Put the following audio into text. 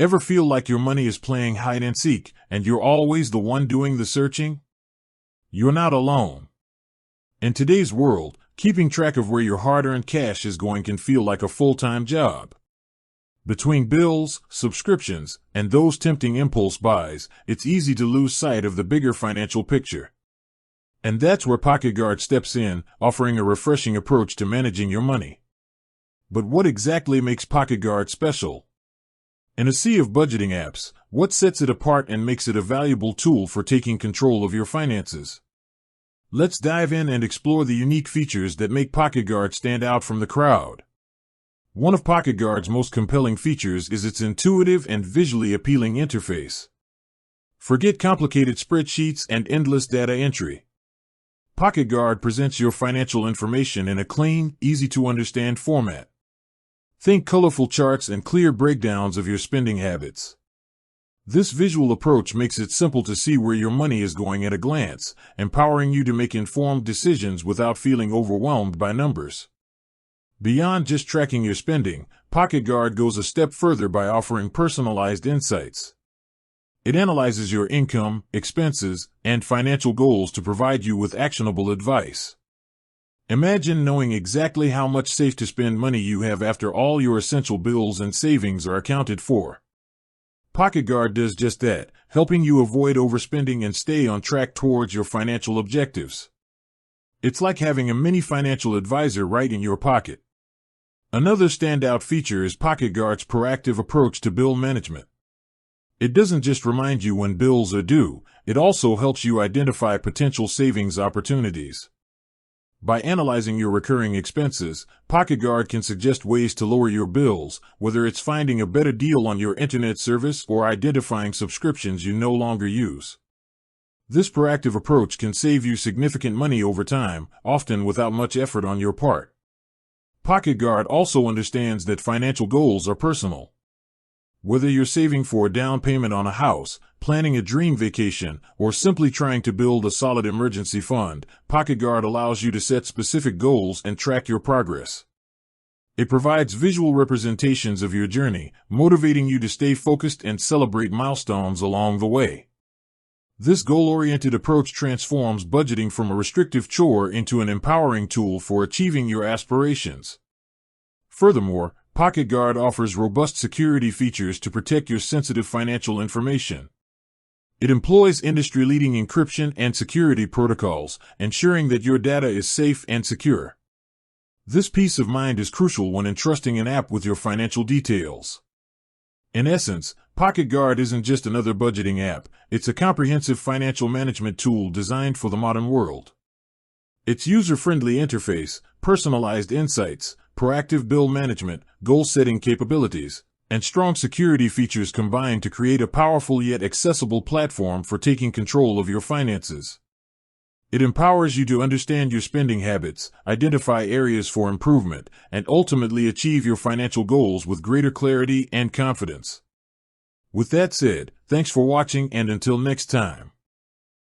Ever feel like your money is playing hide and seek, and you're always the one doing the searching? You're not alone. In today's world, keeping track of where your hard-earned cash is going can feel like a full-time job. Between bills, subscriptions, and those tempting impulse buys, it's easy to lose sight of the bigger financial picture. And that's where Pocketguard steps in, offering a refreshing approach to managing your money. But what exactly makes Pocketguard special? In a sea of budgeting apps, what sets it apart and makes it a valuable tool for taking control of your finances? Let's dive in and explore the unique features that make Pocketguard stand out from the crowd. One of Pocketguard's most compelling features is its intuitive and visually appealing interface. Forget complicated spreadsheets and endless data entry. Pocketguard presents your financial information in a clean, easy-to-understand format. Think colorful charts and clear breakdowns of your spending habits. This visual approach makes it simple to see where your money is going at a glance, empowering you to make informed decisions without feeling overwhelmed by numbers. Beyond just tracking your spending, Pocketguard goes a step further by offering personalized insights. It analyzes your income, expenses, and financial goals to provide you with actionable advice. Imagine knowing exactly how much safe to spend money you have after all your essential bills and savings are accounted for. Pocketguard does just that, helping you avoid overspending and stay on track towards your financial objectives. It's like having a mini financial advisor right in your pocket. Another standout feature is Pocketguard's proactive approach to bill management. It doesn't just remind you when bills are due, it also helps you identify potential savings opportunities. By analyzing your recurring expenses, Pocketguard can suggest ways to lower your bills, whether it's finding a better deal on your internet service or identifying subscriptions you no longer use. This proactive approach can save you significant money over time, often without much effort on your part. Pocketguard also understands that financial goals are personal. Whether you're saving for a down payment on a house, planning a dream vacation, or simply trying to build a solid emergency fund, Pocketguard allows you to set specific goals and track your progress. It provides visual representations of your journey, motivating you to stay focused and celebrate milestones along the way. This goal-oriented approach transforms budgeting from a restrictive chore into an empowering tool for achieving your aspirations. Furthermore, Pocketguard offers robust security features to protect your sensitive financial information. It employs industry-leading encryption and security protocols, ensuring that your data is safe and secure. This peace of mind is crucial when entrusting an app with your financial details. In essence, Pocketguard isn't just another budgeting app, it's a comprehensive financial management tool designed for the modern world. Its user-friendly interface, personalized insights, proactive bill management, goal-setting capabilities, and strong security features combine to create a powerful yet accessible platform for taking control of your finances. It empowers you to understand your spending habits, identify areas for improvement, and ultimately achieve your financial goals with greater clarity and confidence. With that said, thanks for watching, and until next time.